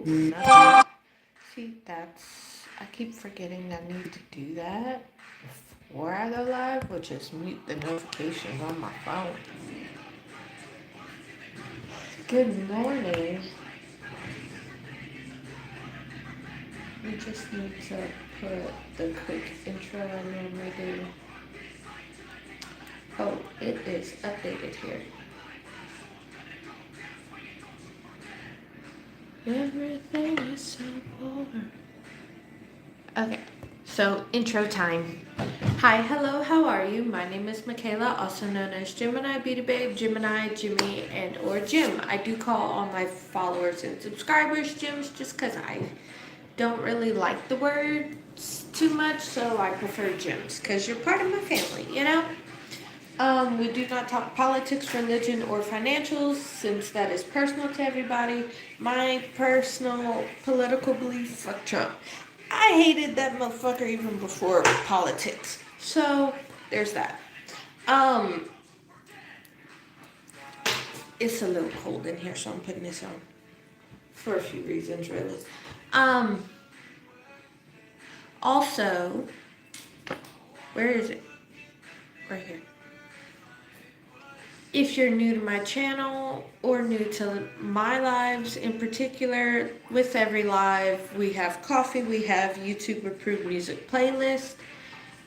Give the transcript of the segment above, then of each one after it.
nothing. See, I keep forgetting I need to do that before I go live, which is mute the notifications on my phone. Good morning. We just need to put the quick intro I normally do. Oh, it is updated here. Everything is so boring. Okay, so intro time. Hi, hello, how are you? My name is Michaela, also known as Gemini Beauty Babe, Gemini, Jimmy, and or Jim. I do call all my followers and subscribers Jims just because I don't really like the words too much, so I prefer Jims because you're part of my family, you know? We do not talk politics, religion, or financials since that is personal to everybody. My personal political belief, fuck Trump. I hated that motherfucker even before politics. So, there's that. Um, it's a little cold in here, so I'm putting this on. For a few reasons, really. Um, also, where is it? Right here. If you're new to my channel or new to my lives in particular, with every live, we have coffee, we have YouTube approved music playlist,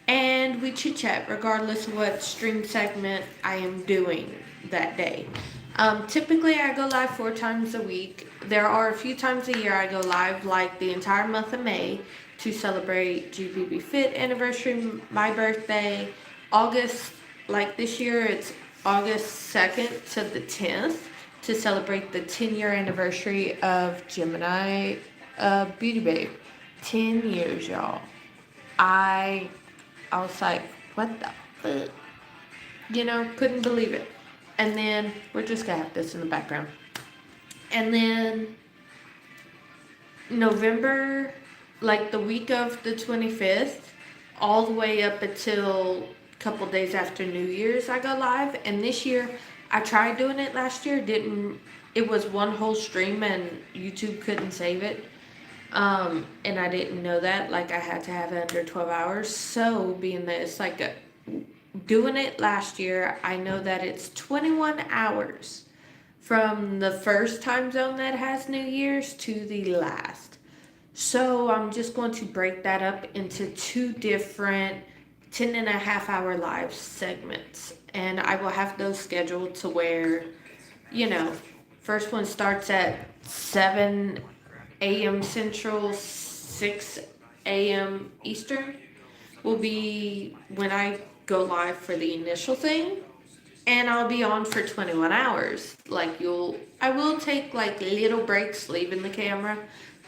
and we chit chat regardless of what stream segment I am doing that day. Typically, I go live 4 times a week. There are a few times a year I go live, like the entire month of May, to celebrate GBB Fit anniversary, my birthday. August, like this year, it's August 2nd to the 10th to celebrate the 10-year anniversary of Gemini Beauty Babe. 10 years, y'all. I was like, what the fuck? You know, couldn't believe it. And then, we're just gonna have this in the background. And then, November, like the week of the 25th, all the way up until a couple days after New Year's, I go live. And this year, I tried doing it last year, it was one whole stream and YouTube couldn't save it. And I didn't know that, like I had to have it under 12 hours. So being that it's like doing it last year, I know that it's 21 hours from the first time zone that has New Year's to the last. So I'm just going to break that up into 2 different 10.5 hour live segments. And I will have those scheduled to where, you know, first one starts at 7 a.m. Central, 6 a.m. Eastern will be when I go live for the initial thing. And I'll be on for 21 hours. Like I will take like little breaks leaving the camera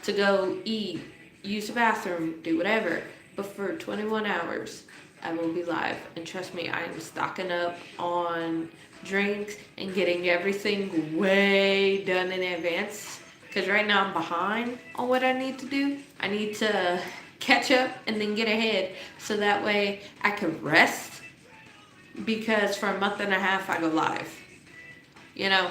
to go eat, use the bathroom, do whatever. But for 21 hours, I will be live. And trust me, I am stocking up on drinks and getting everything way done in advance. Because right now I'm behind on what I need to do. I need to catch up and then get ahead so that way I can rest. Because for a month and a half I go live. You know?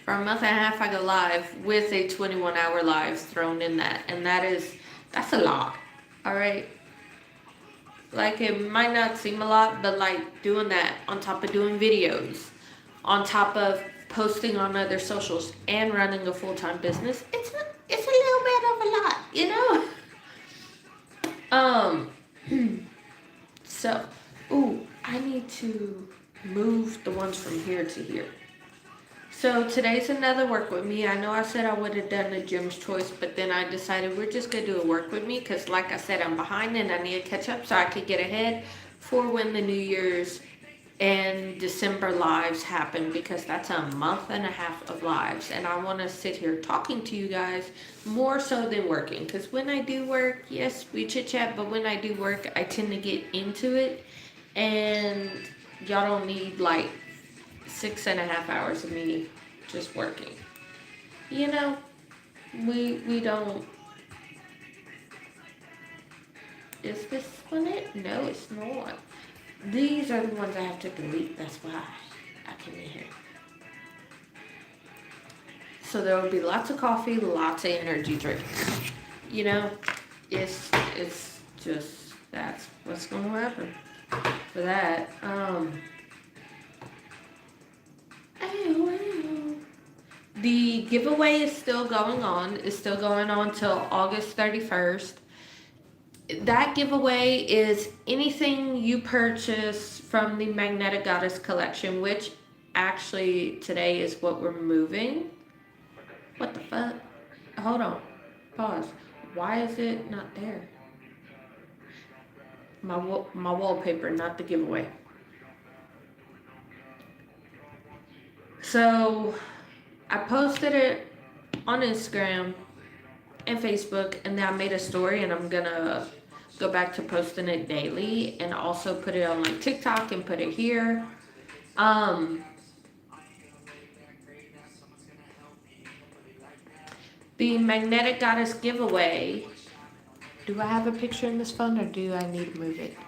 For a month and a half I go live with a 21-hour live thrown in that. And that's a lot. Alright? Like, it might not seem a lot, but like doing that on top of doing videos, on top of posting on other socials and running a full-time business, it's a little bit of a lot, you know? So, I need to move the ones from here to here. So today's another work with me. I know I said I would have done a Jim's Choice, but then I decided we're just going to do a work with me because like I said, I'm behind and I need to catch up so I could get ahead for when the New Year's and December lives happen, because that's a month and a half of lives and I want to sit here talking to you guys more so than working, because when I do work, yes, we chit chat, but when I do work I tend to get into it and y'all don't need like 6.5 hours of me just working. You know, we don't. Is this one it? No, it's not. These are the ones I have to delete. That's why I can't hear. So there will be lots of coffee, lots of energy drinks. You know, it's just that's what's going to happen for that. The giveaway is still going on. It's still going on till August 31st. That giveaway is anything you purchase from the Magnetic Goddess collection, which actually today is what we're moving. What the fuck? Hold on. Pause. Why is it not there? My wallpaper, not the giveaway. So I posted it on Instagram and Facebook, and then I made a story, and I'm gonna go back to posting it daily, and also put it on like TikTok and put it here. The Magnetic Goddess giveaway. Do I have a picture in this phone, or do I need to move it?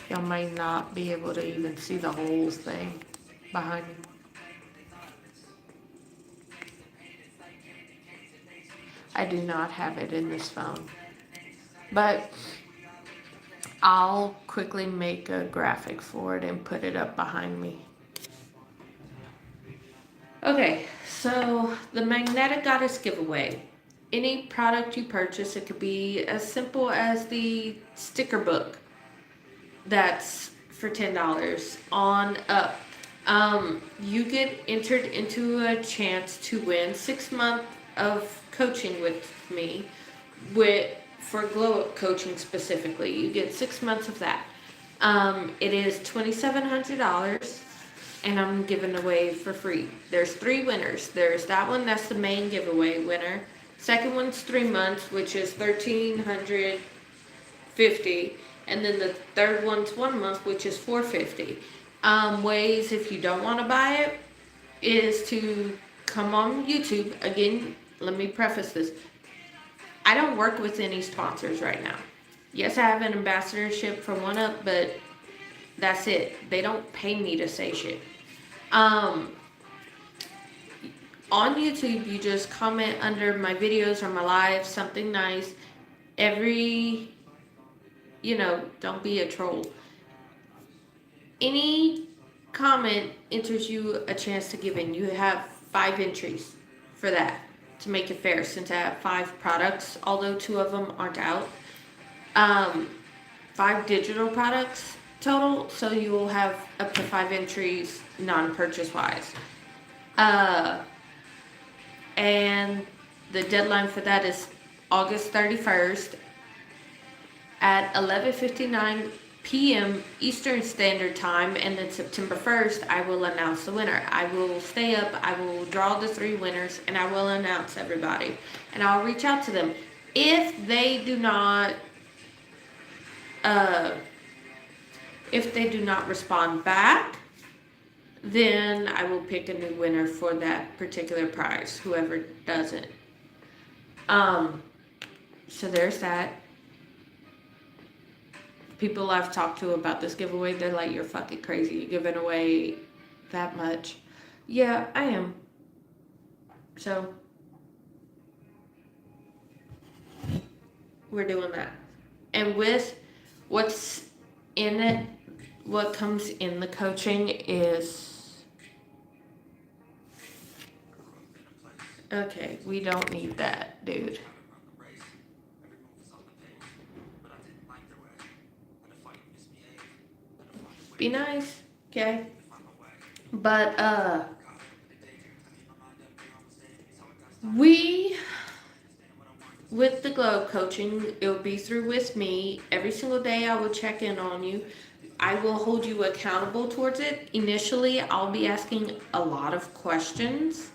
Y'all might not be able to even see the whole thing behind me. I do not have it in this phone, but I'll quickly make a graphic for it and put it up behind me. Okay, so the Magnetic Goddess giveaway. Any product you purchase, it could be as simple as the sticker book that's for $10 on up. You get entered into a chance to win 6 months of coaching with me, for Glow Up coaching specifically. You get 6 months of that. It is $2,700, and I'm giving away for free. There's 3 winners. There's that one, that's the main giveaway winner. Second one's 3 months, which is $1,350, and then the third one's 1 month, which is $450. Ways, if you don't want to buy it, is to come on YouTube. Again, let me preface this. I don't work with any sponsors right now. Yes, I have an ambassadorship for One Up, but that's it. They don't pay me to say shit. On YouTube, you just comment under my videos or my lives, something nice. Don't be a troll. Any comment enters you a chance to give in. You have 5 entries for that to make it fair, since I have 5 products, although 2 of them aren't out. 5 digital products total, so you will have up to 5 entries non-purchase wise. And the deadline for that is August 31st at 11:59 p.m. Eastern Standard Time, and then September 1st, I will announce the winner. I will stay up, I will draw the 3 winners, and I will announce everybody. And I'll reach out to them. If they do not respond back, then I will pick a new winner for that particular prize, whoever doesn't. So there's that. People I've talked to about this giveaway, they're like, you're fucking crazy. You're giving away that much. Yeah, I am. So, we're doing that. And with what's in it, what comes in the coaching is... Okay, we don't need that, dude. Be nice, okay? But, with the Glow coaching, it'll be through with me. Every single day I will check in on you. I will hold you accountable towards it. Initially, I'll be asking a lot of questions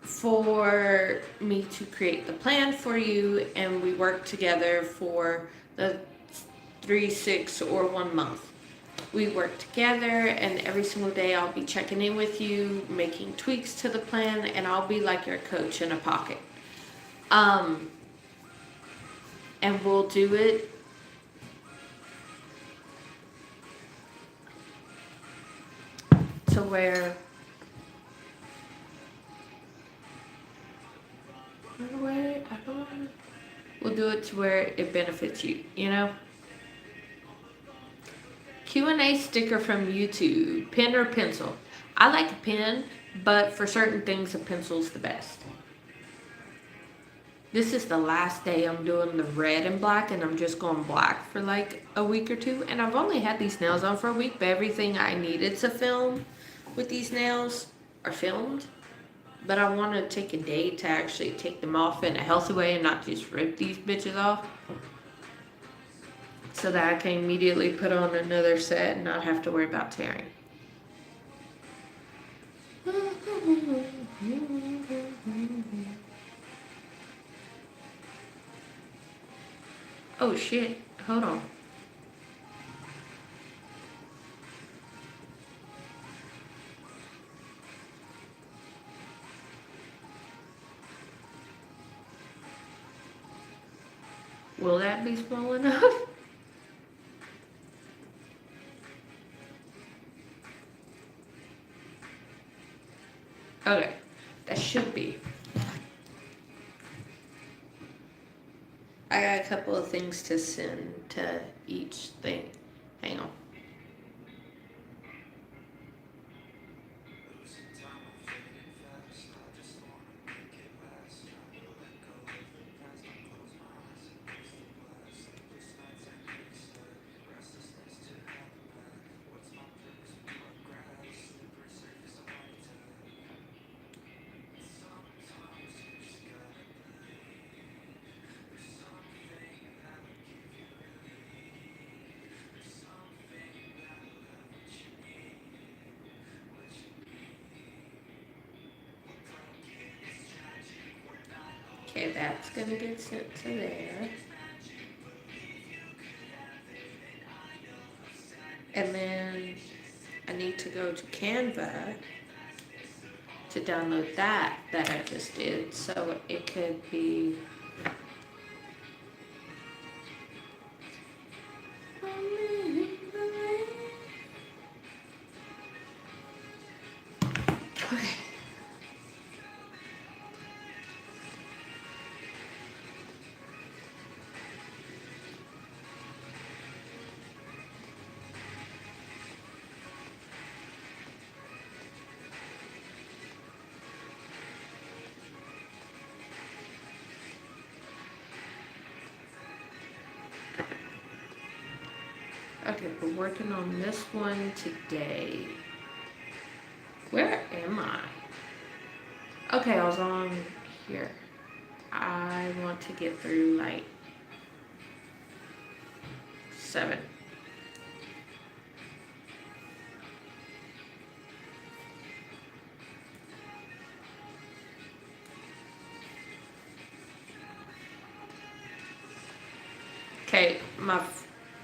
for me to create the plan for you, and we work together for the 3, 6, or 1 month. We work together, and every single day I'll be checking in with you, making tweaks to the plan, and I'll be like your coach in a pocket. And we'll do it to where I don't know. We'll do it to where it benefits you, you know? Q&A sticker from YouTube. Pen or pencil? I like a pen, but for certain things, a pencil's the best. This is the last day I'm doing the red and black, and I'm just going black for like a week or two. And I've only had these nails on for a week, but everything I needed to film with these nails are filmed. But I want to take a day to actually take them off in a healthy way and not just rip these bitches off, so that I can immediately put on another set and not have to worry about tearing. Oh shit, hold on. Will that be small enough? Okay, that should be. I got a couple of things to send to each thing. Hang on. Okay, that's gonna get sent to there. And then I need to go to Canva to download that I just did, so it could be. Okay. Okay, we're working on this one today. Where am I? Okay, I was on here. I want to get through like 7. Okay, my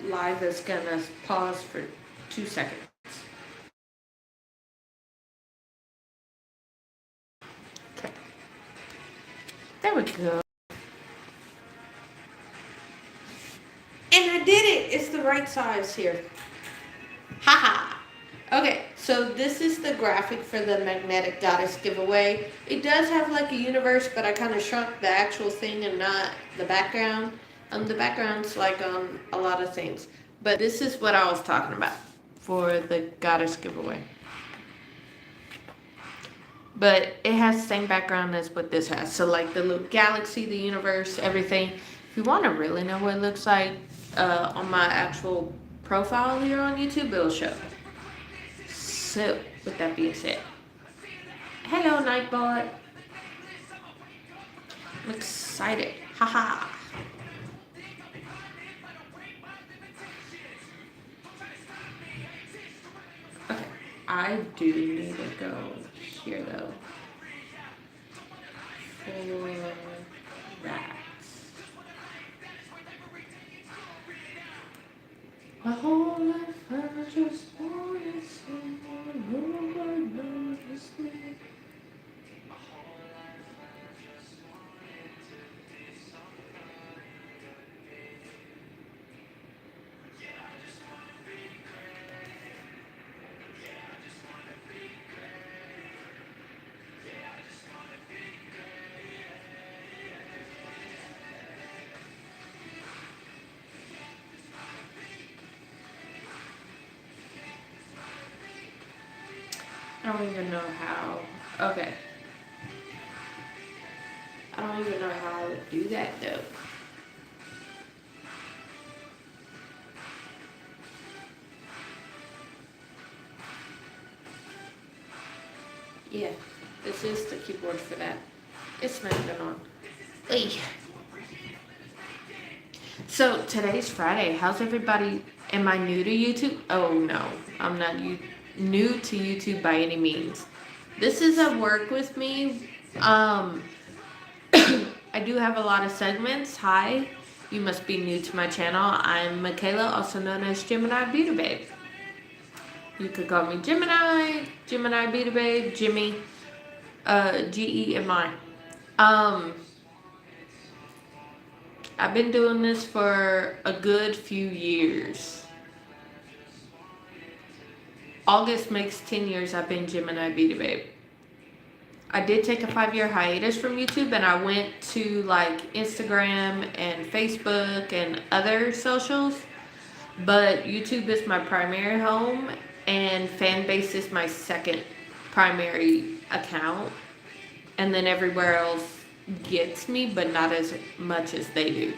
live is gonna pause for 2 seconds. Okay, there we go. And I did it! It's the right size here. Haha! Okay, so this is the graphic for the Magnetic Goddess giveaway. It does have like a universe, but I kind of shrunk the actual thing and not the background. The background's like on a lot of things. But this is what I was talking about for the Goddess giveaway. But it has the same background as what this has. So like the little galaxy, the universe, everything. If you want to really know what it looks like on my actual profile here on YouTube, it'll show. So, with that being said, hello Nightbot. I'm excited. Haha. Okay, I do need to go here though for that. My whole life I just wanted someone who would notice me. I don't even know how. Okay. I don't even know how I would do that though. Yeah, this is the keyboard for that. It's not even on. Hey. So today's Friday. How's everybody? Am I new to YouTube? Oh no, I'm not new to YouTube by any means. This is a work with me. I do have a lot of segments. Hi, you must be new to my channel. I'm Michaela, also known as Gemini Beauty Babe. You could call me Gemini, Gemini Beauty Babe, Jimmy, Gemi. Um, I've been doing this for a good few years. August makes 10 years I've been Gemini Beauty Babe. I did take a 5-year hiatus from YouTube and I went to like Instagram and Facebook and other socials. But YouTube is my primary home and Fanbase is my second primary account. And then everywhere else gets me, but not as much as they do.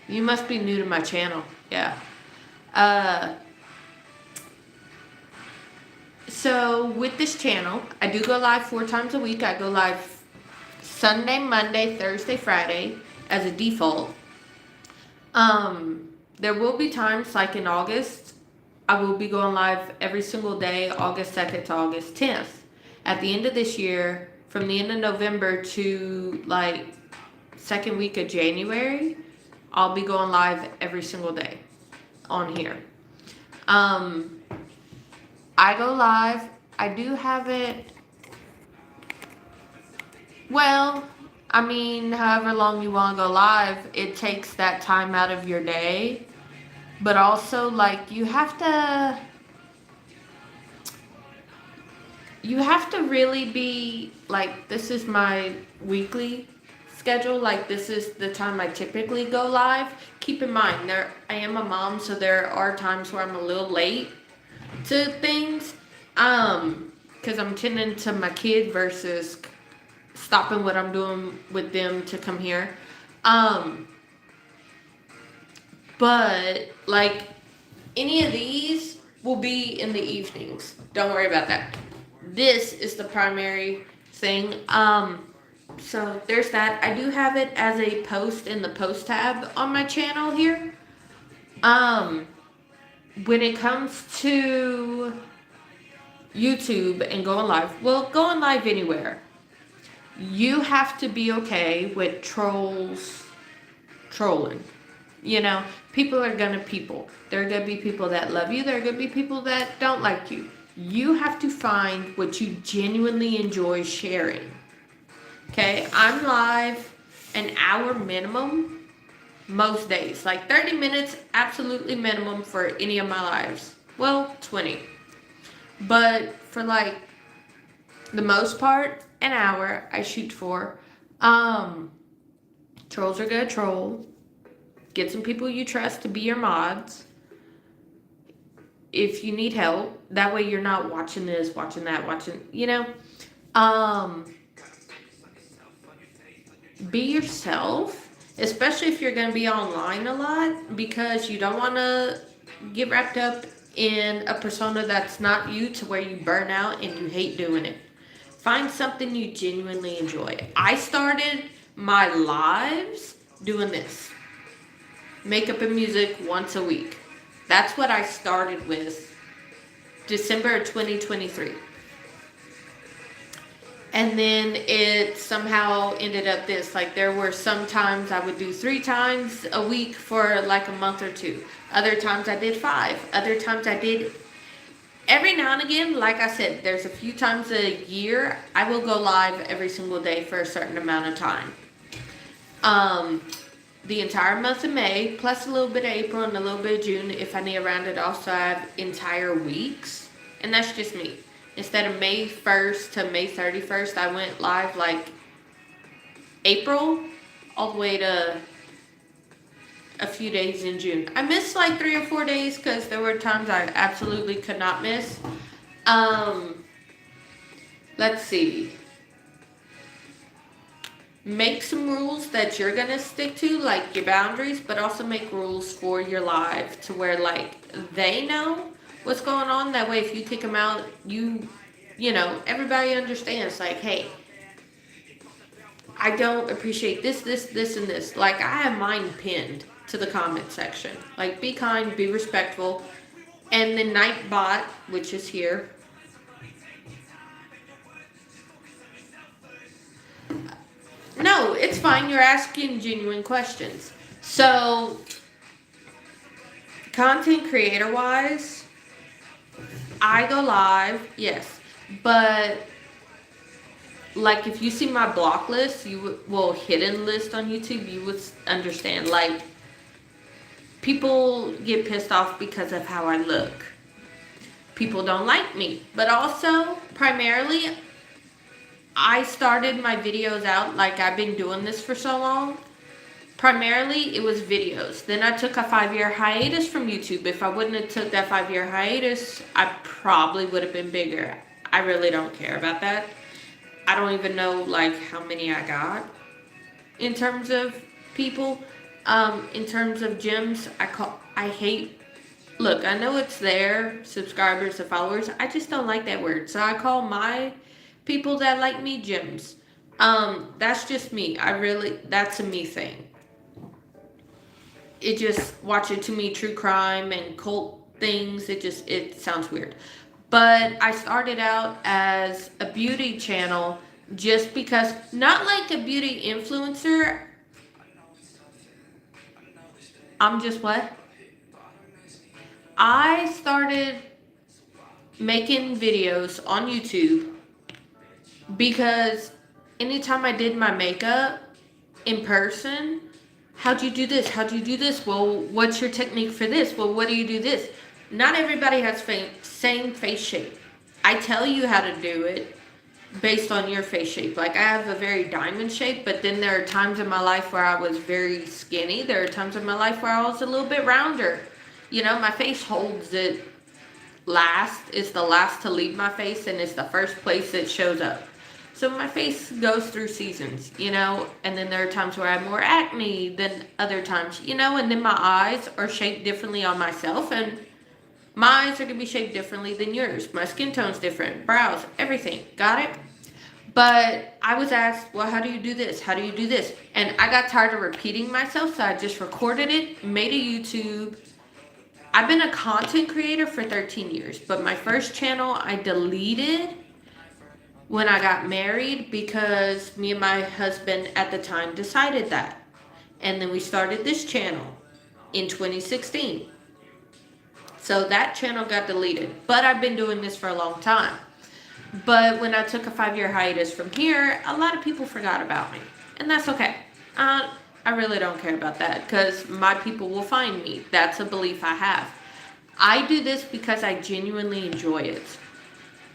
You must be new to my channel. Yeah. So with this channel, I do go live 4 times a week. I go live Sunday, Monday, Thursday, Friday as a default. There will be times like in August, I will be going live every single day, August 2nd to August 10th. At the end of this year, from the end of November to like second week of January, I'll be going live every single day on here. I go live. I do have it. Well, I mean, however long you want to go live, it takes that time out of your day. But also, like, you have to really be, like, this is my weekly schedule. Like, this is the time I typically go live. Keep in mind, I am a mom, so there are times where I'm a little late to things. Because I'm tending to my kid versus stopping what I'm doing with them to come here. But like any of these will be in the evenings. Don't worry about that. This is the primary thing. So there's that. I do have it as a post in the post tab on my channel here. When it comes to YouTube and going live, well, going live anywhere, you have to be okay with trolls trolling. You know, people are gonna people. There are gonna be people that love you. There are gonna be people that don't like you. You have to find what you genuinely enjoy sharing. Okay, I'm live an hour minimum most days. Like 30 minutes, absolutely minimum for any of my lives. Well, 20. But for like the most part, an hour I shoot for. Trolls are gonna troll. Get some people you trust to be your mods. If you need help, that way you're not watching this, watching that, watching, you know. Be yourself, especially if you're going to be online a lot, because you don't want to get wrapped up in a persona that's not you to where you burn out and you hate doing it. Find something you genuinely enjoy. I started my lives doing this. Makeup and music once a week. That's what I started with December 2023. And then it somehow ended up this. Like there were some times I would do 3 times a week for like a month or 2. Other times I did 5. Other times I did every now and again. Like I said, there's a few times a year I will go live every single day for a certain amount of time. The entire month of May, plus a little bit of April and a little bit of June, if I need to round it off, so I have entire weeks. And that's just me. Instead of May 1st to May 31st, I went live like April all the way to a few days in June. I missed like 3 or 4 days because there were times I absolutely could not miss. Let's see. Make some rules that you're gonna stick to, like your boundaries, but also make rules for your live to where like they know what's going on. That way, if you kick them out, you know, everybody understands. Like, hey, I don't appreciate this, and this. Like, I have mine pinned to the comment section. Like, be kind, be respectful, and the Nightbot, which is here. No, it's fine. You're asking genuine questions. So, content creator wise, I go live, yes. But, like, if you see my block list, hidden list on YouTube, you would understand. Like, people get pissed off because of how I look. People don't like me. But also, primarily, I started my videos out, like I've been doing this for so long. Primarily, it was videos. Then I took a 5-year hiatus from YouTube. If I wouldn't have took that 5-year hiatus, I probably would have been bigger. I really don't care about that. I don't even know, like, how many I got in terms of people. In terms of gyms, look, I know it's there, subscribers and followers. I just don't like that word. So I call my people that like me gyms. That's just me. That's a me thing. It just, watching too many true crime and cult things, it sounds weird. But I started out as a beauty channel just because, not like a beauty influencer. I'm just what? I started making videos on YouTube because anytime I did my makeup in person, how'd you do this? How'd you do this? Well, what's your technique for this? Well, what do you do this? Not everybody has same face shape. I tell you how to do it based on your face shape. Like, I have a very diamond shape, but then there are times in my life where I was very skinny. There are times in my life where I was a little bit rounder. You know, my face holds it last. It's the last to leave my face, and it's the first place it shows up. So my face goes through seasons, you know, and then there are times where I have more acne than other times, you know, and then my eyes are shaped differently on myself, and my eyes are going to be shaped differently than yours. My skin tone's different, brows, everything. Got it? But I was asked, well, how do you do this? How do you do this? And I got tired of repeating myself, so I just recorded it, made a YouTube. I've been a content creator for 13 years, but my first channel I deleted when I got married because me and my husband at the time decided that. And then we started this channel in 2016. So that channel got deleted. But I've been doing this for a long time. But when I took a 5-year hiatus from here, a lot of people forgot about me. And that's okay. I really don't care about that because my people will find me. That's a belief I have. I do this because I genuinely enjoy it.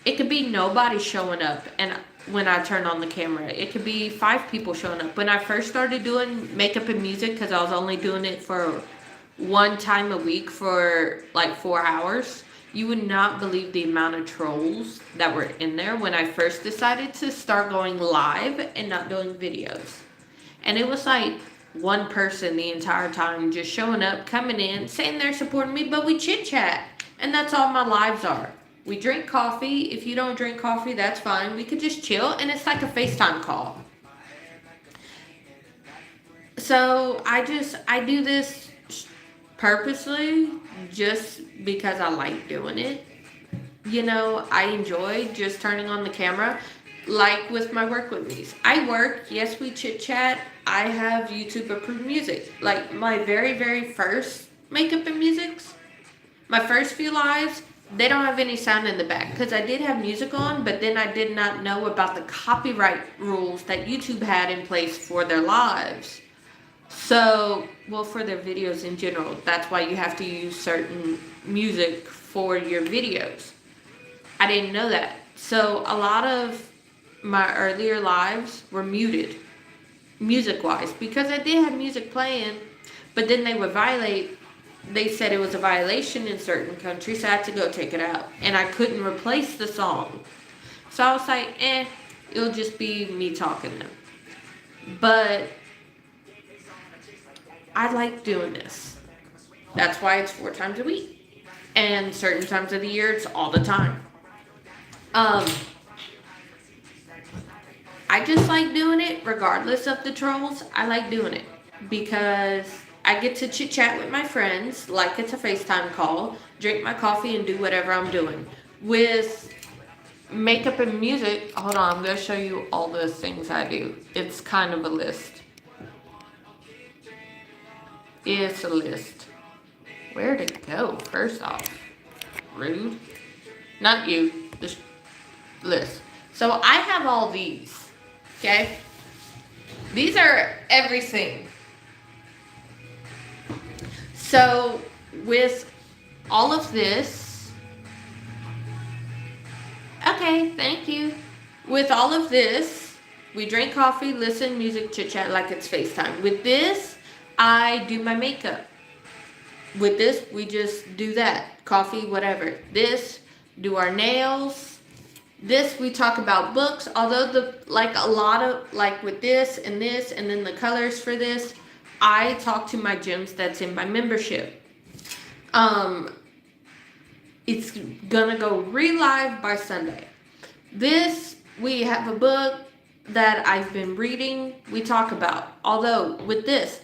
It could be nobody showing up and when I turn on the camera. It could be 5 people showing up. When I first started doing makeup and music, because I was only doing it for one time a week for like 4 hours, you would not believe the amount of trolls that were in there when I first decided to start going live and not doing videos. And it was like one person the entire time just showing up, coming in, saying they're supporting me, but we chit chat. And that's all my lives are. We drink coffee. If you don't drink coffee, that's fine. We could just chill, and it's like a FaceTime call. So I do this purposely just because I like doing it. You know, I enjoy just turning on the camera. Like with my work with me. I work, yes, we chit chat. I have YouTube approved music. Like my very, very first makeup and musics, my first few lives, they don't have any sound in the back because I did have music on, but then I did not know about the copyright rules that YouTube had in place for their lives. So, well, for their videos in general, that's why you have to use certain music for your videos. I didn't know that. So a lot of my earlier lives were muted, music-wise, because I did have music playing, But then they said it was a violation in certain countries, so I had to go take it out. And I couldn't replace the song. So I was like, it'll just be me talking them. But I like doing this. That's why it's 4 times a week. And certain times of the year, it's all the time. I just like doing it regardless of the trolls. I like doing it because I get to chit chat with my friends like it's a FaceTime call, drink my coffee, and do whatever I'm doing. With makeup and music, hold on, I'm going to show you all the things I do. It's kind of a list. It's a list. Where'd it go, first off? Rude. Not you. This list. So I have all these. Okay? These are everything. So with all of this, okay, thank you. With all of this, we drink coffee, listen, music, chit chat like it's FaceTime. With this, I do my makeup. With this, we just do that. Coffee, whatever. This, do our nails. This, we talk about books. Although a lot of, like with this, and then the colors for this, I talk to my gyms that's in my membership. It's gonna go re-live by Sunday. This, we have a book that I've been reading, we talk about. Although, with this,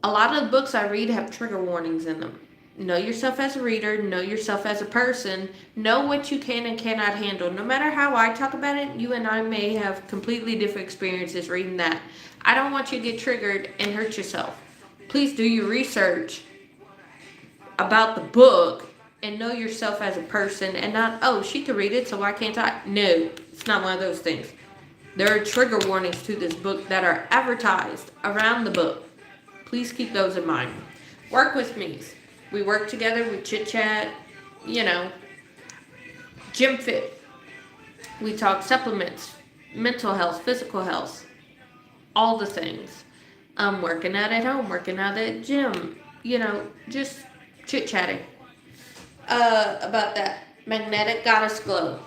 a lot of the books I read have trigger warnings in them. Know yourself as a reader, know yourself as a person, know what you can and cannot handle. No matter how I talk about it, you and I may have completely different experiences reading that. I don't want you to get triggered and hurt yourself. Please do your research about the book and know yourself as a person and not, oh, she could read it, so why can't I? No, it's not one of those things. There are trigger warnings to this book that are advertised around the book. Please keep those in mind. Work with me. We work together, we chit chat, Gym Fit. We talk supplements, mental health, physical health, all the things. Working out at home, working out at gym, just chit chatting. About that magnetic goddess glow.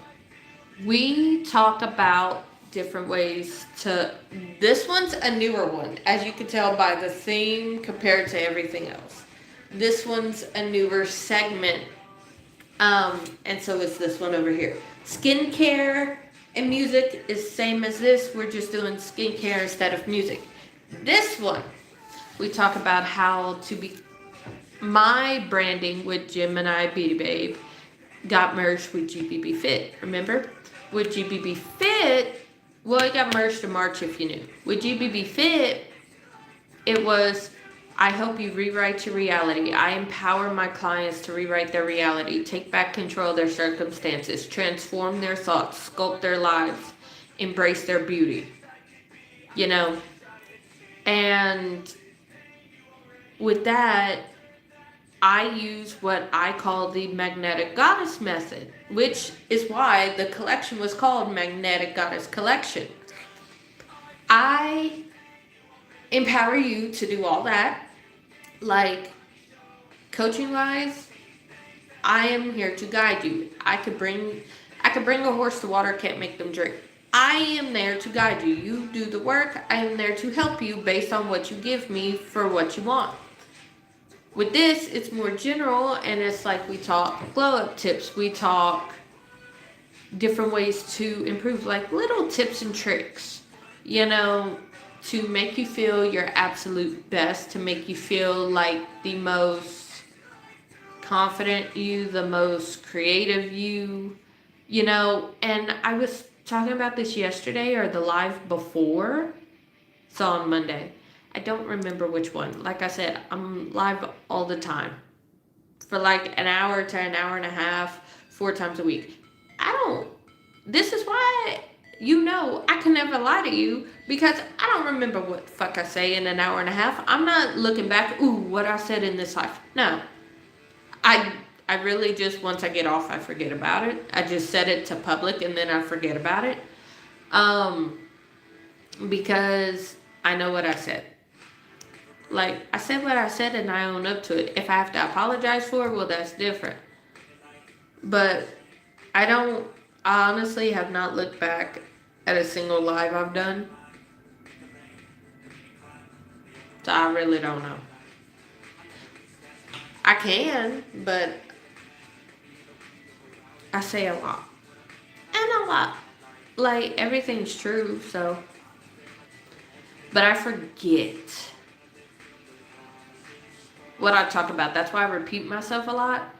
We talk about different ways to, this one's a newer one, as you can tell by the theme compared to everything else. This one's a newer segment, and so is this one over here. Skincare and music is same as this. We're just doing skincare instead of music. This one, we talk about how to be. My branding with Gemini Beauty Babe got merged with GBB Fit. Remember, with GBB Fit, well, it got merged in March if you knew. With GBB Fit, it was, I help you rewrite your reality. I empower my clients to rewrite their reality, take back control of their circumstances, transform their thoughts, sculpt their lives, embrace their beauty. And with that, I use what I call the Magnetic Goddess Method, which is why the collection was called Magnetic Goddess Collection. I empower you to do all that. Like, coaching-wise, I am here to guide you. I could bring a horse to water, can't make them drink. I am there to guide you. You do the work. I am there to help you based on what you give me for what you want. With this, it's more general, and it's like we talk glow-up tips. We talk different ways to improve, like little tips and tricks, to make you feel your absolute best, to make you feel like the most confident you, the most creative you, And I was talking about this yesterday or the live before. It's on Monday. I don't remember which one. Like I said, I'm live all the time for like an hour to an hour and a half, 4 times a week. This is why, I can never lie to you because I don't remember what the fuck I say in an hour and a half. I'm not looking back, what I said in this life. No. I really just, once I get off, I forget about it. I just said it to public and then I forget about it. Because I know what I said. Like, I said what I said and I own up to it. If I have to apologize for it, well, that's different. But I honestly have not looked back at a single live I've done. So I really don't know. I can, but I say a lot. And a lot. Like, everything's true, so. But I forget what I talk about. That's why I repeat myself a lot.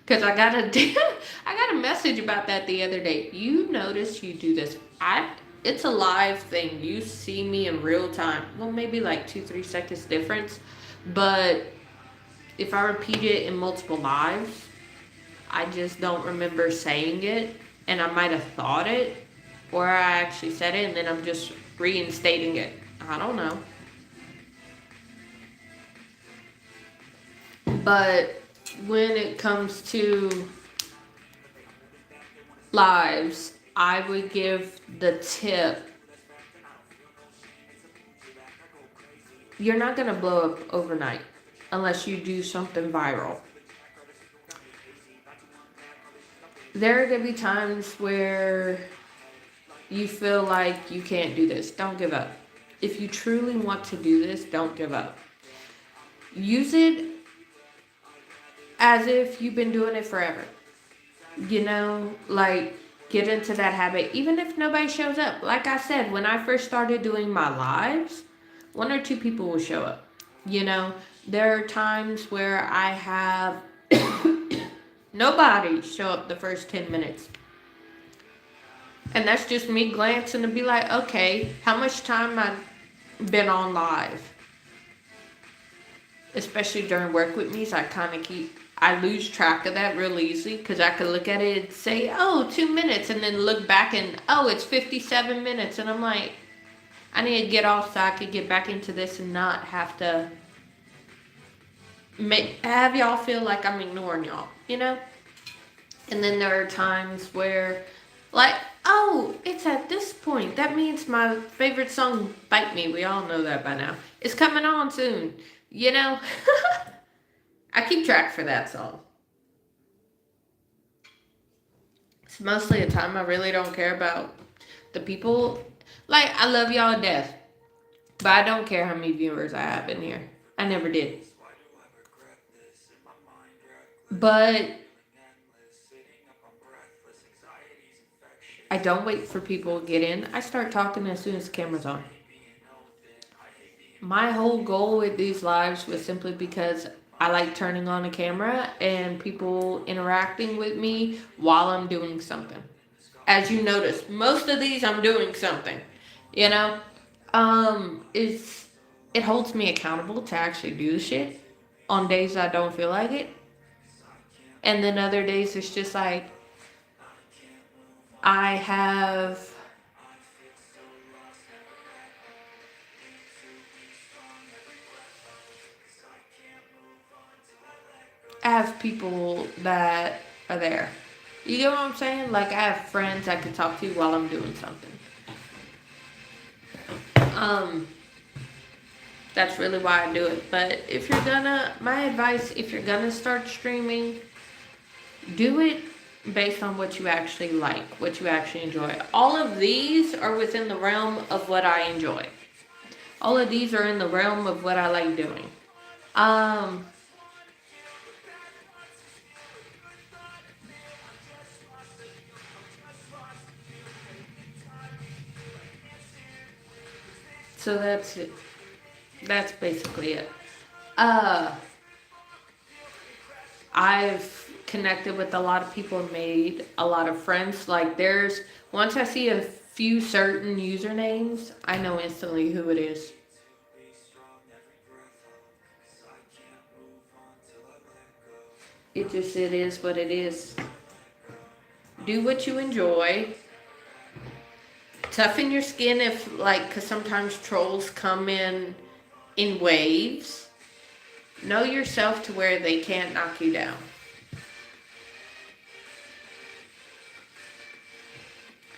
Because I got I got a message about that the other day. You notice you do this. It's a live thing. You see me in real time. Well, maybe like 2-3 seconds difference. But if I repeat it in multiple lives, I just don't remember saying it. And I might have thought it. Or I actually said it and then I'm just reinstating it. I don't know. But when it comes to lives, I would give the tip. You're not going to blow up overnight unless you do something viral. There are going to be times where you feel like you can't do this. Don't give up. If you truly want to do this, don't give up. Use it as if you've been doing it forever. You know, like, get into that habit, even if nobody shows up. Like I said, when I first started doing my lives, 1 or 2 people will show up. You know, there are times where I have nobody show up the first 10 minutes. And that's just me glancing to be like, okay, how much time I've been on live? Especially during work with me, so I lose track of that real easy because I could look at it and say, oh, 2 minutes, and then look back and, oh, it's 57 minutes. And I'm like, I need to get off so I could get back into this and not have to have y'all feel like I'm ignoring y'all, you know? And then there are times where, like, oh, it's at this point. That means my favorite song, Bite Me, we all know that by now, is coming on soon, you know? I keep track for that song. It's mostly a time I really don't care about the people. Like, I love y'all to death, but I don't care how many viewers I have in here. I never did. But I don't wait for people to get in. I start talking as soon as the camera's on. My whole goal with these lives was simply because I like turning on a camera and people interacting with me while I'm doing something. As you notice, most of these I'm doing something. You know? It holds me accountable to actually do shit on days I don't feel like it. And then other days it's just like I have people that are there. You get what I'm saying? Like, I have friends I can talk to while I'm doing something. That's really why I do it. But my advice, if you're gonna start streaming, do it based on what you actually like, what you actually enjoy. All of these are within the realm of what I enjoy. All of these are in the realm of what I like doing. So that's it. That's basically it. I've connected with a lot of people and made a lot of friends. Like, once I see a few certain usernames, I know instantly who it is. It is what it is. Do what you enjoy. Toughen your skin because sometimes trolls come in waves. Know yourself to where they can't knock you down.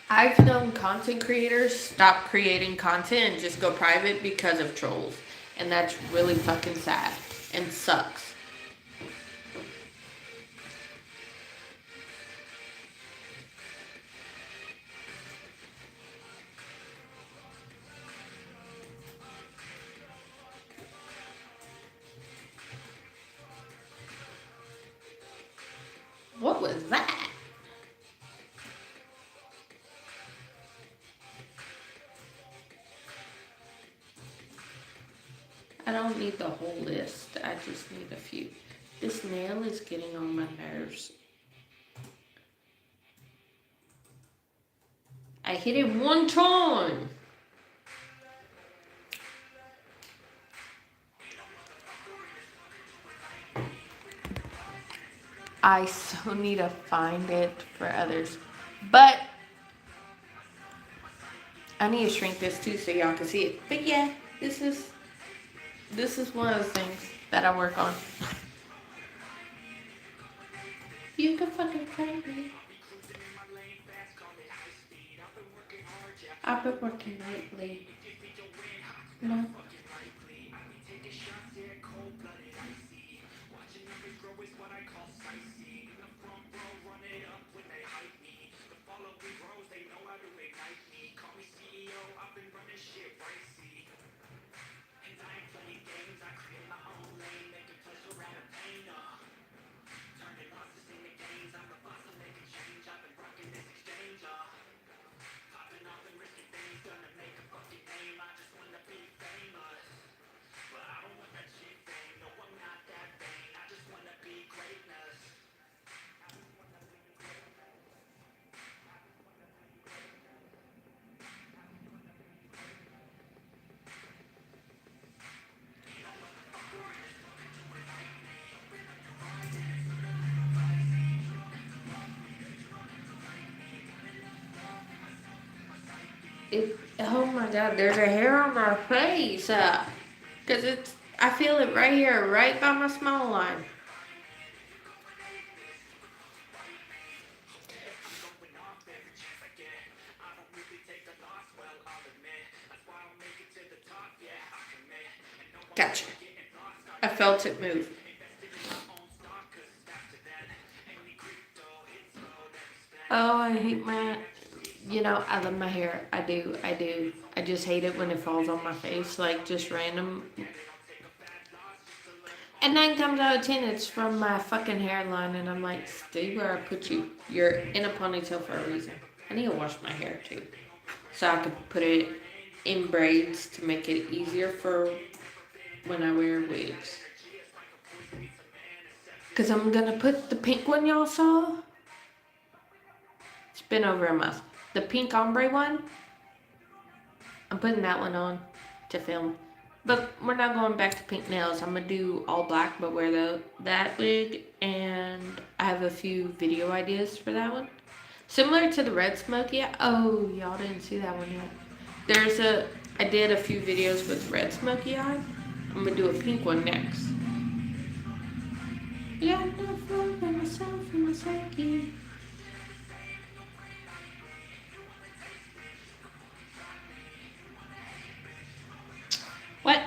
I've known content creators stop creating content and just go private because of trolls. And that's really fucking sad and sucks. What was that? I don't need the whole list. I just need a few. This nail is getting on my nerves. I hit it one time. I so need to find it for others. But I need to shrink this too so y'all can see it. But yeah, this is one of the things that I work on. You can fucking crank me. I've been working lately. No. Oh my god, there's a hair on my face. Cause I feel it right here, right by my small line. Gotcha. I felt it move. Oh, I hate my. I love my hair. I do. I just hate it when it falls on my face, like just random. And 9 times out of 10, it's from my fucking hairline, and I'm like, stay where I put you. You're in a ponytail for a reason. I need to wash my hair too, so I can put it in braids to make it easier for when I wear wigs. Cause I'm gonna put the pink one y'all saw. It's been over a month. The pink ombre one. I'm putting that one on to film. But we're not going back to pink nails. I'm gonna do all black, but wear that wig, and I have a few video ideas for that one. Similar to the red smoky eye. Oh, y'all didn't see that one yet. I did a few videos with red smoky eye. I'm gonna do a pink one next. Yeah, no fun for myself and my psyche. What?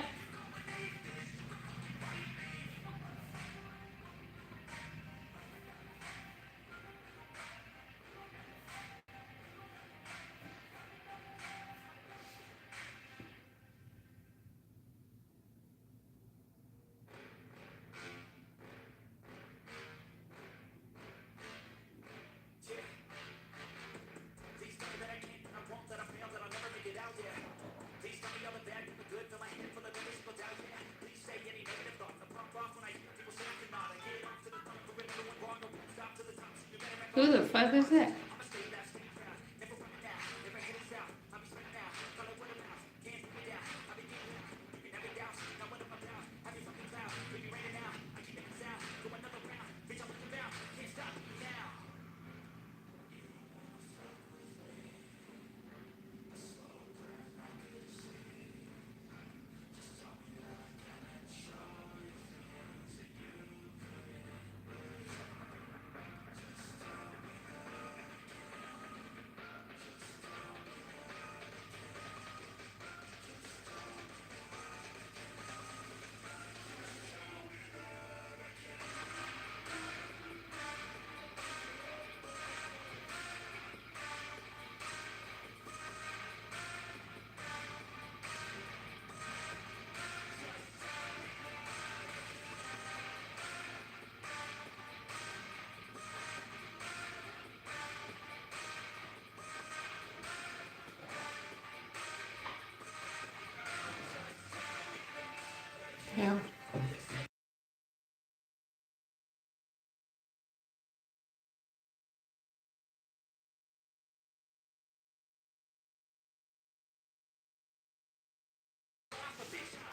Who the fuck is that?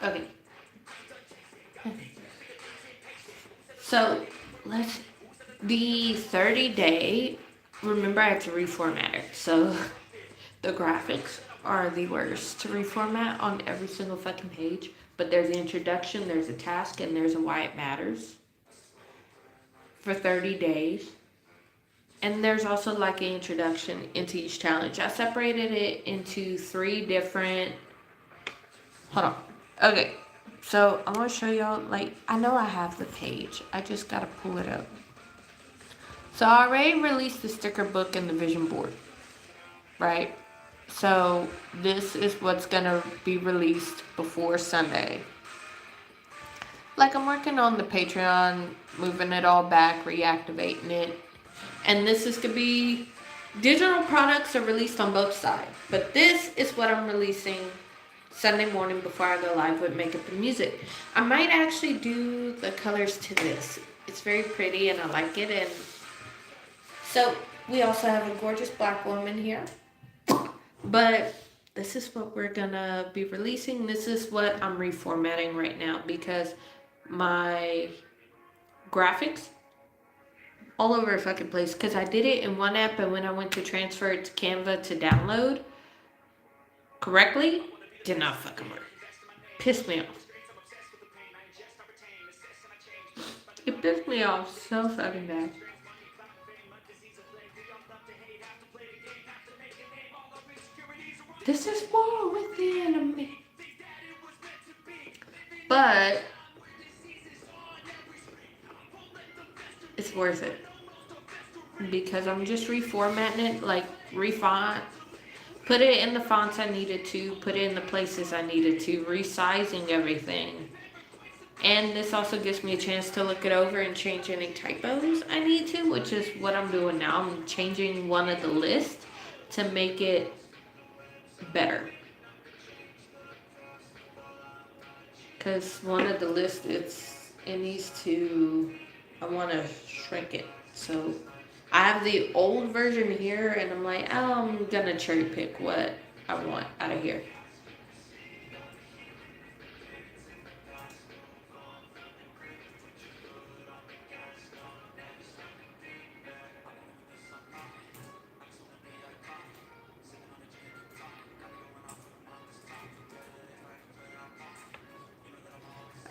Okay. So let's the 30-day. Remember, I have to reformat it. So the graphics are the worst to reformat on every single fucking page. But there's an introduction, there's a task, and there's a why it matters for 30 days. And there's also like an introduction into each challenge. I separated it into 3 different. Hold on. Okay. So I'm gonna show y'all. Like, I know I have the page. I just gotta pull it up. So I already released the sticker book and the vision board, right? So this is what's gonna be released before Sunday. Like, I'm working on the Patreon, moving it all back, reactivating it. And this is gonna be digital products are released on both sides. But this is what I'm releasing Sunday morning before I go live with makeup and music. I might actually do the colors to this. It's very pretty and I like it. And so we also have a gorgeous black woman here. But this is what we're gonna be releasing. This is what I'm reformatting right now because my graphics all over the fucking place because I did it in one app and when I went to transfer it to Canva to download correctly, did not fucking work. Pissed me off. It pissed me off so fucking bad. This is war within me. But it's worth it. Because I'm just reformatting it, like refont. Put it in the fonts I needed to, put it in the places I needed to, resizing everything. And this also gives me a chance to look it over and change any typos I need to, which is what I'm doing now. I'm changing one of the lists to make it better. Because one of the lists, it needs to, I want to shrink it. So I have the old version here and I'm like, oh, I'm going to cherry pick what I want out of here.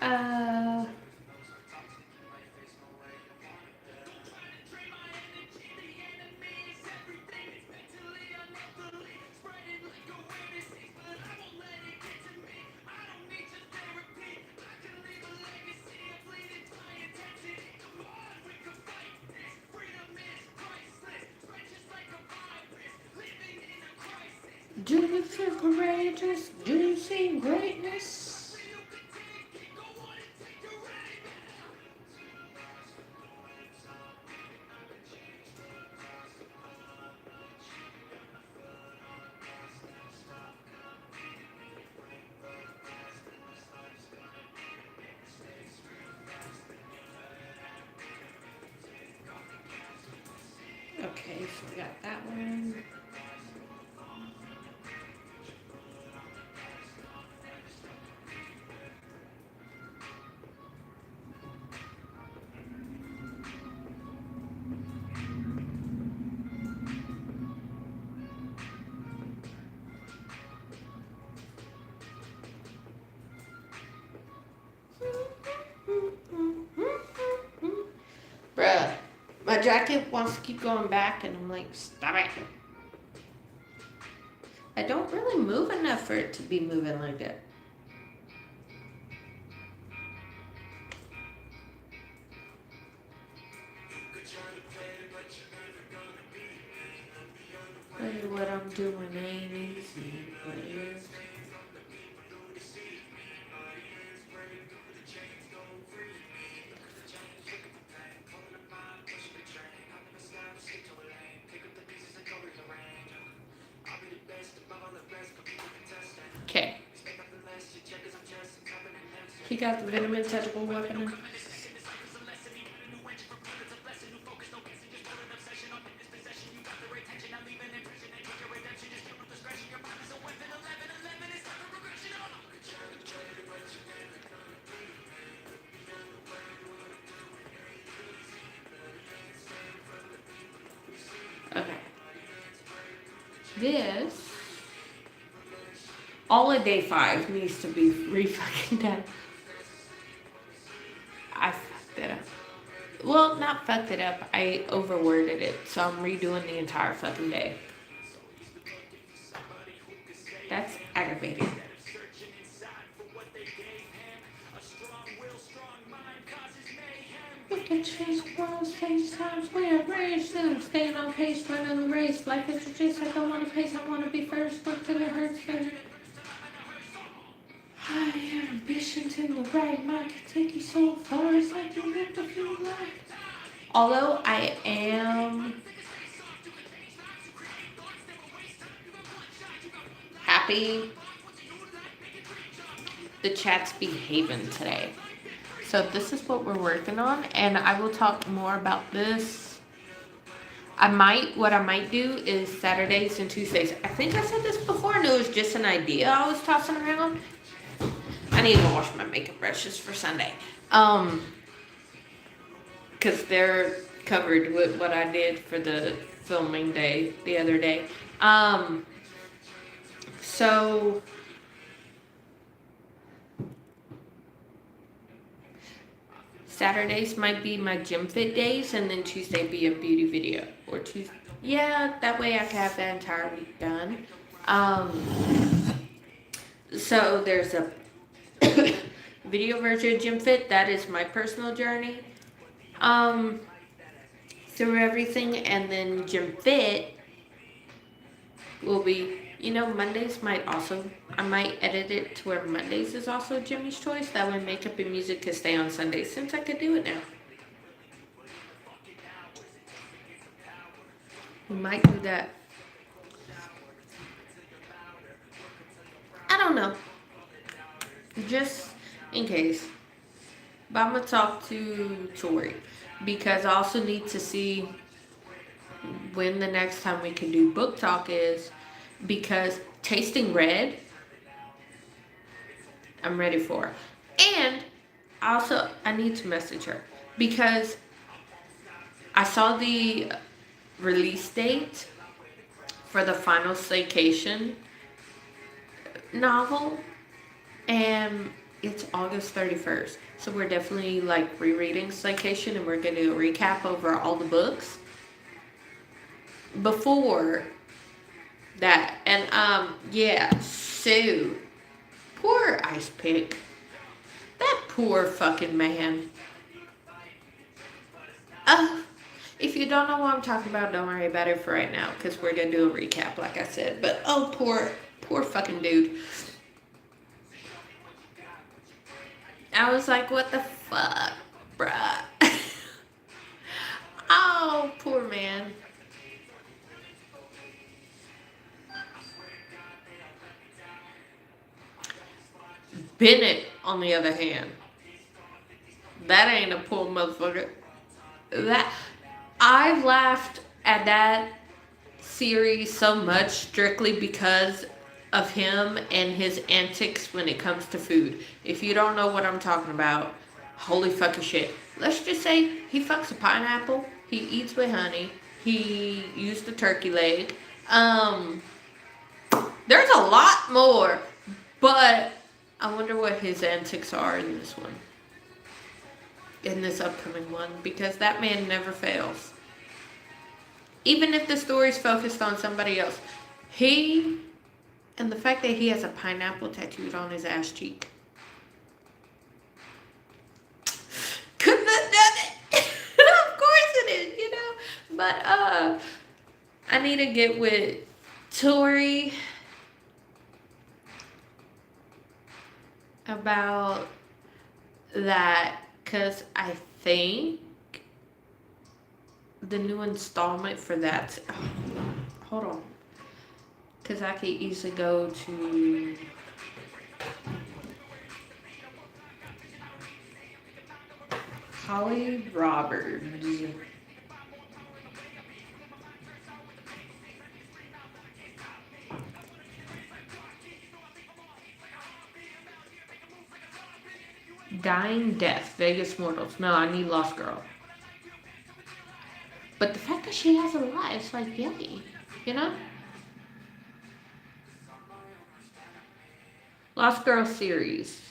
Uh, do you feel courageous? Do you see greatness? Okay, so we got that one. Bruh, my jacket wants to keep going back and I'm like, stop it. I don't really move enough for it to be moving like that. Hey, what I'm doing ain't easy, but it is. Okay. He got the venom intouchable weapon. This, all of day 5 needs to be re-fucking done. I fucked it up. Well, not fucked it up. I overworded it, so I'm redoing the entire fucking day. That's aggravating. We can change the world, change times, we are raised, and I'm staying on pace, running the race. Life is a chase, I don't want to pace, I want to be first, look till it hurts first. High ambitions in the right mind can take you so far, it's like you lived a few lives. Although I am happy the chat's behaving today. So this is what we're working on, and I will talk more about this. What I might do is Saturdays and Tuesdays. I think I said this before, and it was just an idea I was tossing around. I need to wash my makeup brushes for Sunday. Because they're covered with what I did for the filming day the other day. So Saturdays might be my gym fit days, and then Tuesday be a beauty video. Or Tuesday, yeah, that way I can have that entire week done. So there's a video version of Gym Fit. That is my personal journey through everything, and then Gym Fit will be, Mondays I might edit it to where Mondays is also Jimmy's choice. That way makeup and music can stay on Sundays, since I could do it now. We might do that. I don't know. Just in case. But I'm going to talk to Tori, because I also need to see when the next time we can do book talk is, because Tasting Red, I'm ready for. And also, I need to message her, because I saw the release date for the Final Staycation novel, and it's August 31st. So we're definitely rereading Staycation, and we're going to do a recap over all the books before that. And so poor Ice Pick. That poor fucking man. If you don't know what I'm talking about, don't worry about it for right now, because we're going to do a recap, like I said. But, poor fucking dude. I was like, what the fuck, bruh? Oh, poor man. Bennett, on the other hand, that ain't a poor motherfucker. I've laughed at that series so much strictly because of him and his antics when it comes to food. If you don't know what I'm talking about, holy fucking shit. Let's just say he fucks a pineapple, he eats with honey, he used a turkey leg. There's a lot more, but I wonder what his antics are in this one. In this upcoming one, because that man never fails. Even if the story's focused on somebody else. And the fact that he has a pineapple tattooed on his ass cheek. Couldn't have done it. Of course it is, But I need to get with Tori about that, because I think the new installment for that, hold on, because I could easily go to Holly Roberts. Dying Death, Vegas Mortals. No, I need Lost Girl. But the fact that she has a lot, it's like, yay, Lost Girl series.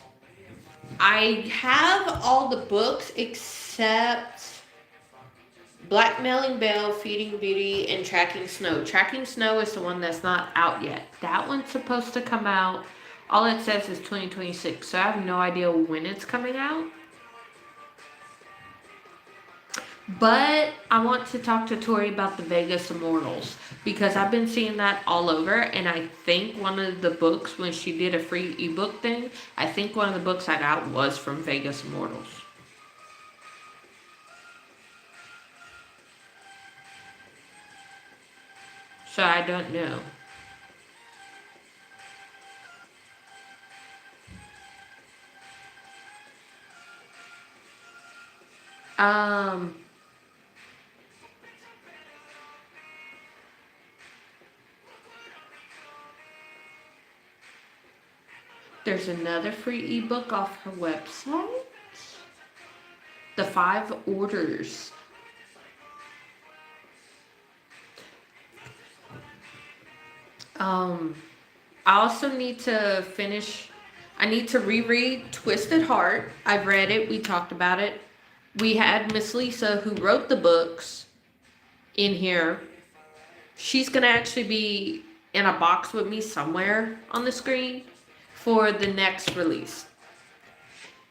I have all the books except Blackmailing Belle, Feeding Beauty, and Tracking Snow. Tracking Snow is the one that's not out yet. That one's supposed to come out. All it says is 2026, so I have no idea when it's coming out. But I want to talk to Tori about the Vegas Immortals because I've been seeing that all over, and I think one of the books, when she did a free ebook thing, I think one of the books I got was from Vegas Immortals. So I don't know. Um, there's another free ebook off her website. The 5 Orders. I also need to finish. I need to reread Twisted Heart. I've read it. We talked about it. We had Miss Lisa, who wrote the books, in here. She's gonna actually be in a box with me somewhere on the screen for the next release.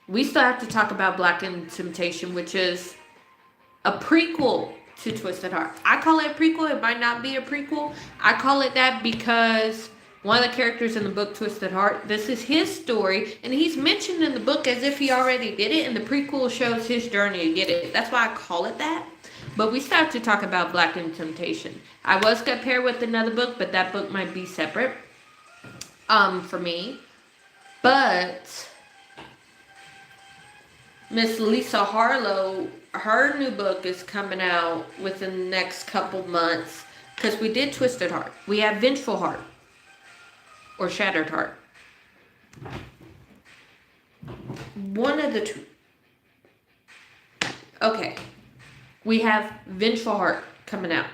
We still have to talk about Blackened Temptation, which is a prequel to Twisted Heart. I call it a prequel. It might not be a prequel. I call it that because one of the characters in the book Twisted Heart, this is his story, and he's mentioned in the book as if he already did it, and the prequel shows his journey to get it. That's why I call it that. But we still have to talk about Blackened Temptation. I was going to pair with another book, but that book might be separate for me. But Miss Lisa Harlow, her new book is coming out within the next couple months because we did Twisted Heart. We have Vengeful Heart or Shattered Heart. One of the two. Okay. We have Vengeful Heart coming out.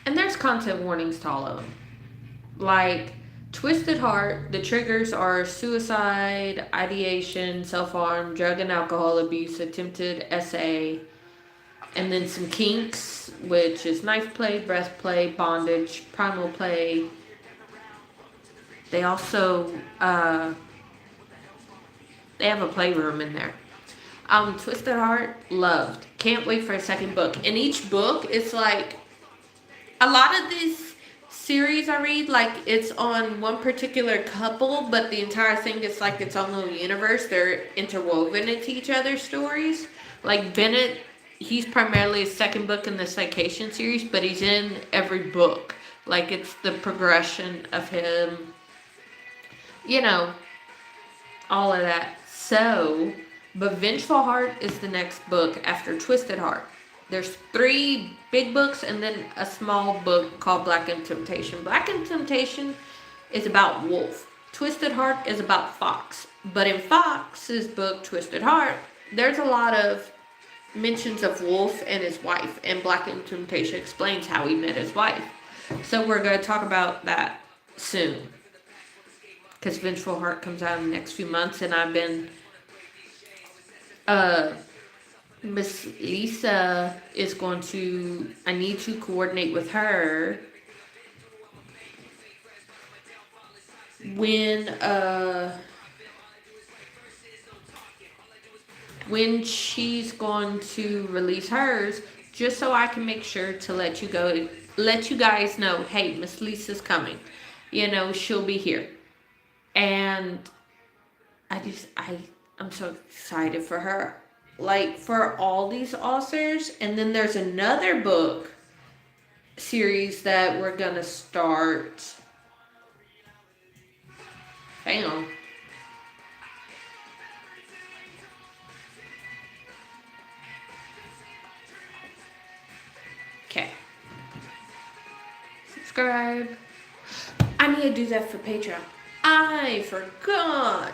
And there's content warnings to all of them. Like Twisted Heart, the triggers are suicide, ideation, self-harm, drug and alcohol abuse, attempted SA, and then some kinks, which is knife play, breath play, bondage, primal play. They also, they have a playroom in there. Twisted Heart, loved. Can't wait for a second book. And each book, it's like, a lot of these series I read, like, it's on one particular couple, but the entire thing is like its own little universe. They're interwoven into each other's stories. Like, Bennett, he's primarily a second book in the Citation series, but he's in every book. Like, it's the progression of him, you know, all of that. So, but Vengeful Heart is the next book after Twisted Heart. There's 3 big books and then a small book called Blackened Temptation. Blackened Temptation is about Wolf. Twisted Heart is about Fox. But in Fox's book, Twisted Heart, there's a lot of mentions of Wolf and his wife. And Blackened Temptation explains how he met his wife. So we're going to talk about that soon. Because Vengeful Heart comes out in the next few months, and I've been... Miss Lisa is going to... I need to coordinate with her when she's going to release hers, just so I can make sure to let you guys know, hey, Miss Lisa's coming. You know, she'll be here. And I'm so excited for her. Like, for all these authors. And then there's another book series that we're gonna start. Hang on. Okay. Subscribe. I need to do that for Patreon. I forgot.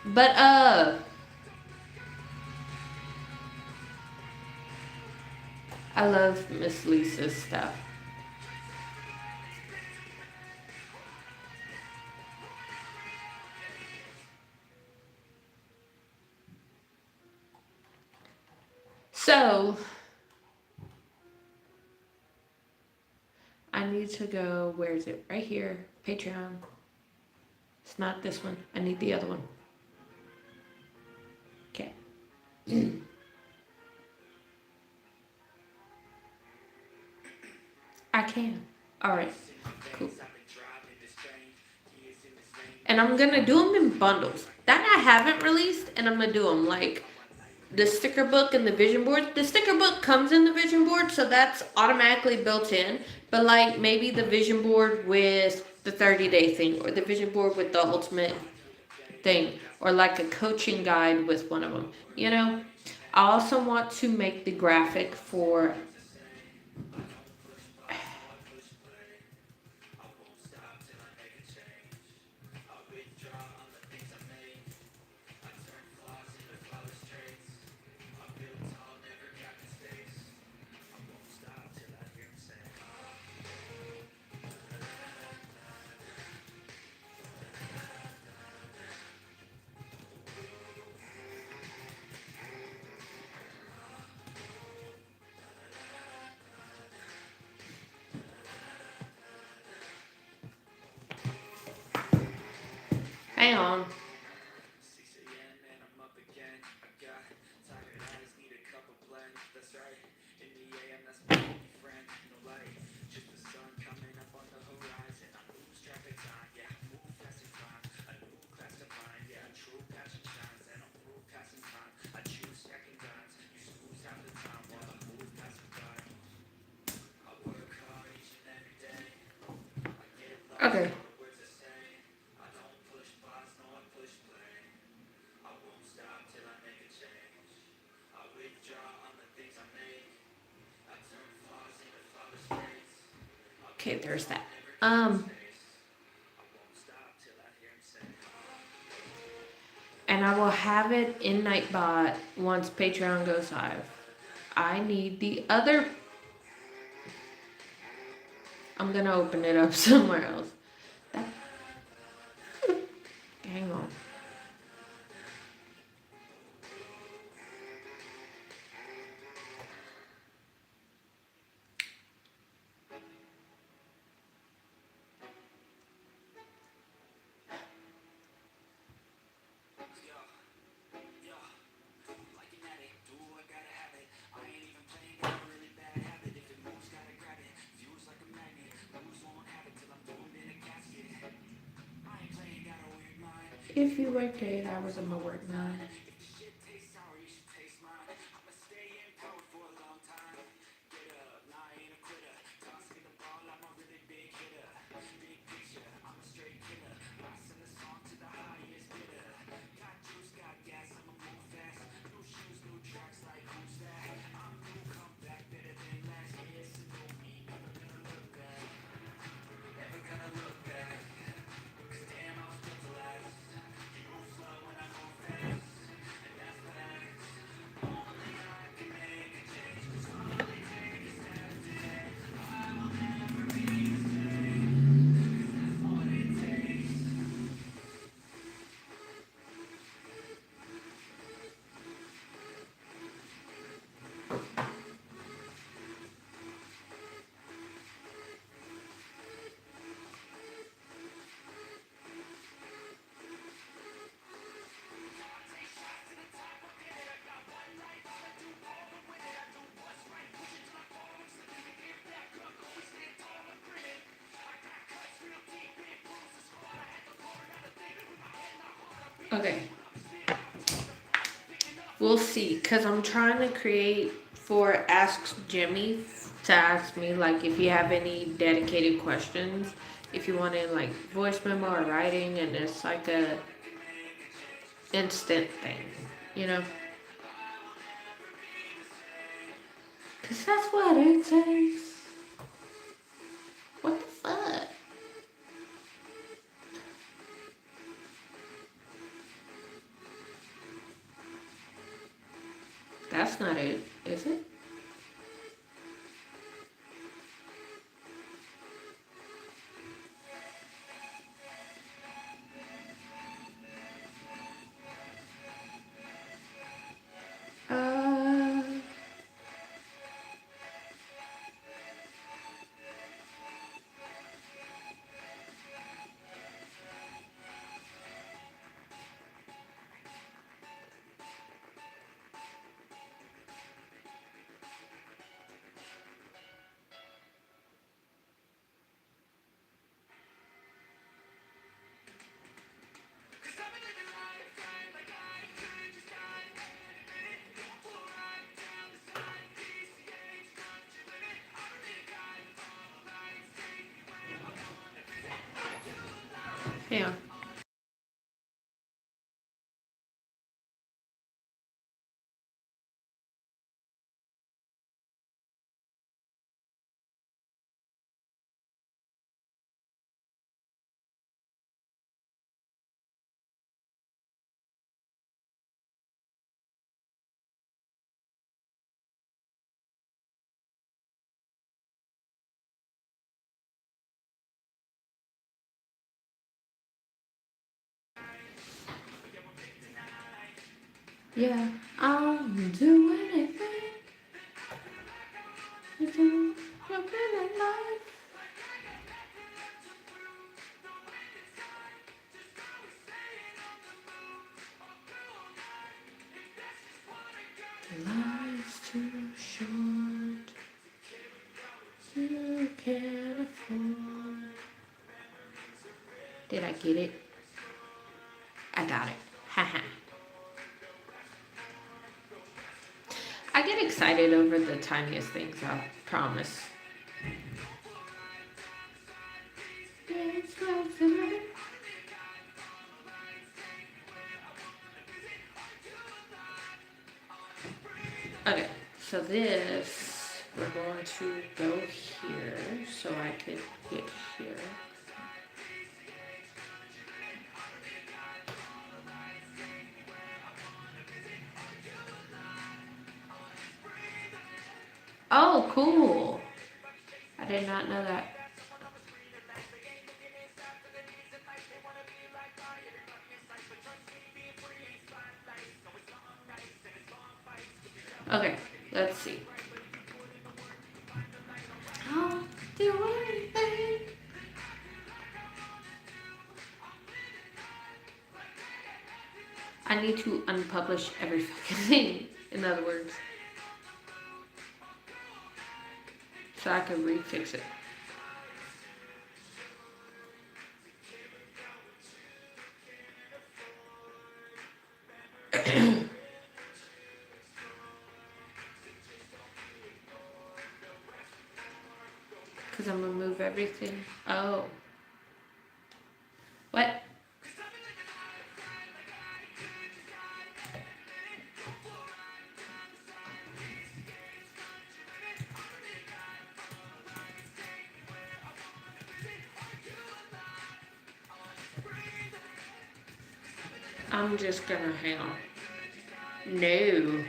But, I love Miss Lisa's stuff. So I need to go, where is it? Right here, Patreon. It's not this one. I need the other one. Okay. I can. All right. Cool. And I'm gonna do them in bundles that I haven't released, and I'm gonna do them like the sticker book and the vision board. The sticker book comes in the vision board, so that's automatically built in. But like maybe the vision board with the 30-day thing, or the vision board with the ultimate thing, or like a coaching guide with one of them. You know, I also want to make the graphic for. Hang on. Okay. Okay, there's that. And I will have it in Nightbot once Patreon goes live. I need the other. I'm gonna open it up somewhere else. That... Hang on. If you work 8 hours, I'm gonna work 9. Okay. We'll see, because I'm trying to create for Ask Jimmy to ask me, like, if you have any dedicated questions, if you want it, like, voice memo or writing, and it's like a instant thing, you know? Because that's what it takes. What the fuck? That's not it, is it? Uh, Yeah. Yeah. I'll do anything. You do your feeling life. Life's too short. You can't afford. Did I get it? I got it. Haha. I get excited over the tiniest things, I promise. Okay, so this, we're going to go here so I could get here. Oh, cool. I did not know that. Okay, let's see. I'll do anything. I need to unpublish every fucking thing, in other words, so I can refix it. Because I'm going to move everything. Oh. What? I'm just going to hang on. No.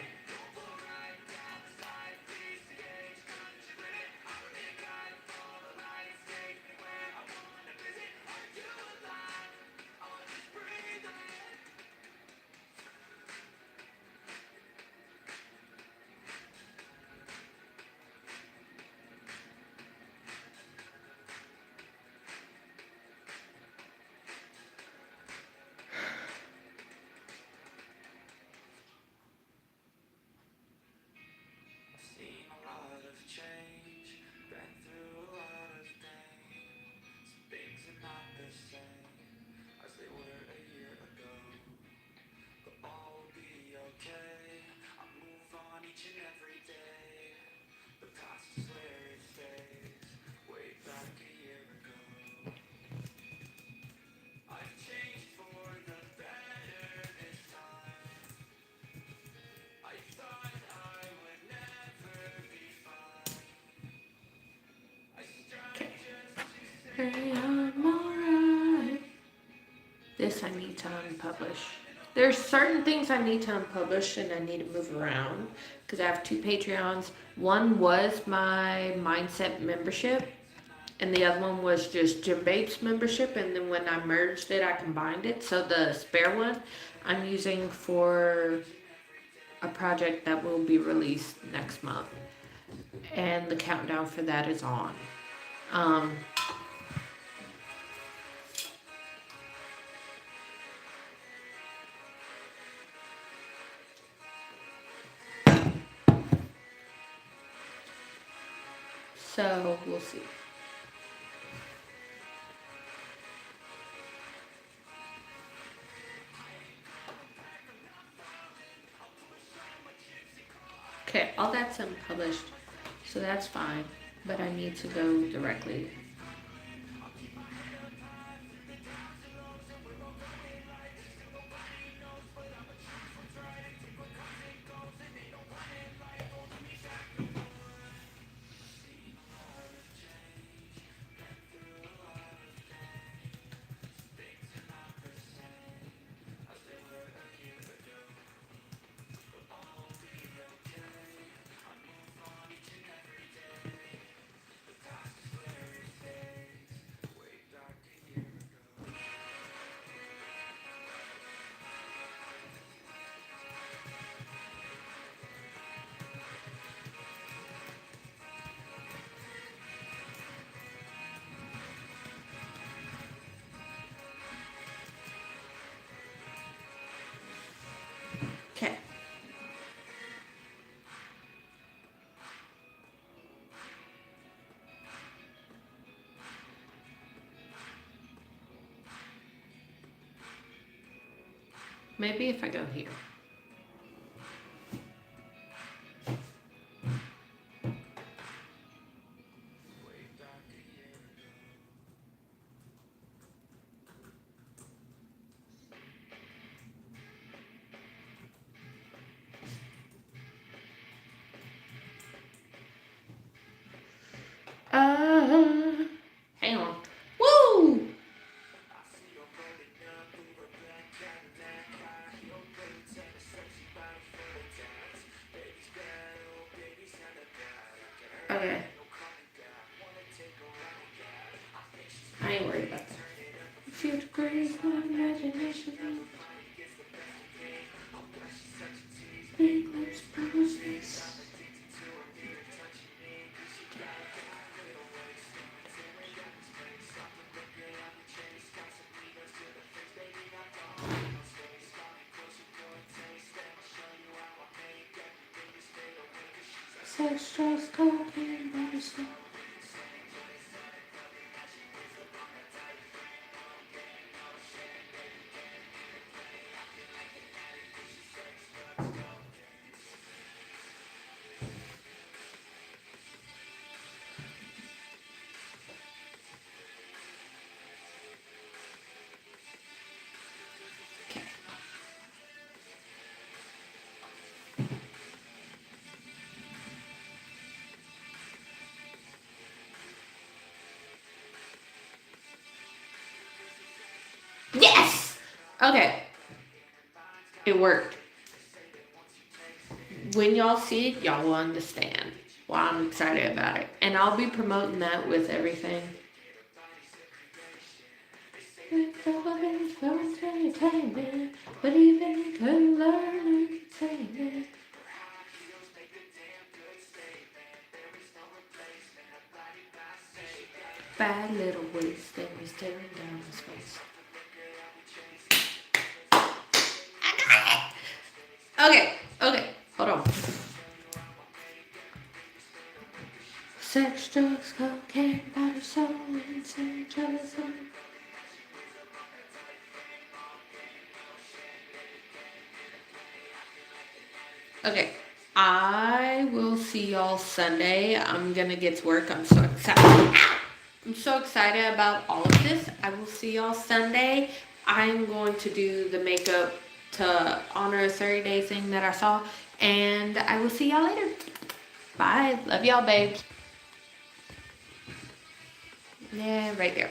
Hey, I'm alright. This I need to unpublish. There's certain things I need to unpublish and I need to move around because I have two Patreons. One was my Mindset membership, and the other one was just Jim Bates membership. And then when I merged it, I combined it. So the spare one I'm using for a project that will be released next month, and the countdown for that is on. Um, so we'll see. Okay, all that's unpublished, so that's fine, but I need to go directly. Maybe if I go here. Hang on. Woo! Okay. I ain't worried about that. Feel the grace, my imagination. Big lips, bruises. Sex, drugs, cocaine, medicine. Okay. Yes! Okay. It worked. When y'all see it, y'all will understand why I'm excited about it. And I'll be promoting that with everything. But even could learn entertainment. Bad little waist that was staring down his face. Okay, hold on. Sex, drugs, cocaine, body, soul, insane, jealous, Okay, I will see y'all Sunday. I'm gonna get to work. I'm so excited. I'm so excited about all of this. I will see y'all Sunday. I'm going to do the makeup to honor a 30-day thing that I saw. And I will see y'all later. Bye. Love y'all, babes. Yeah, right there.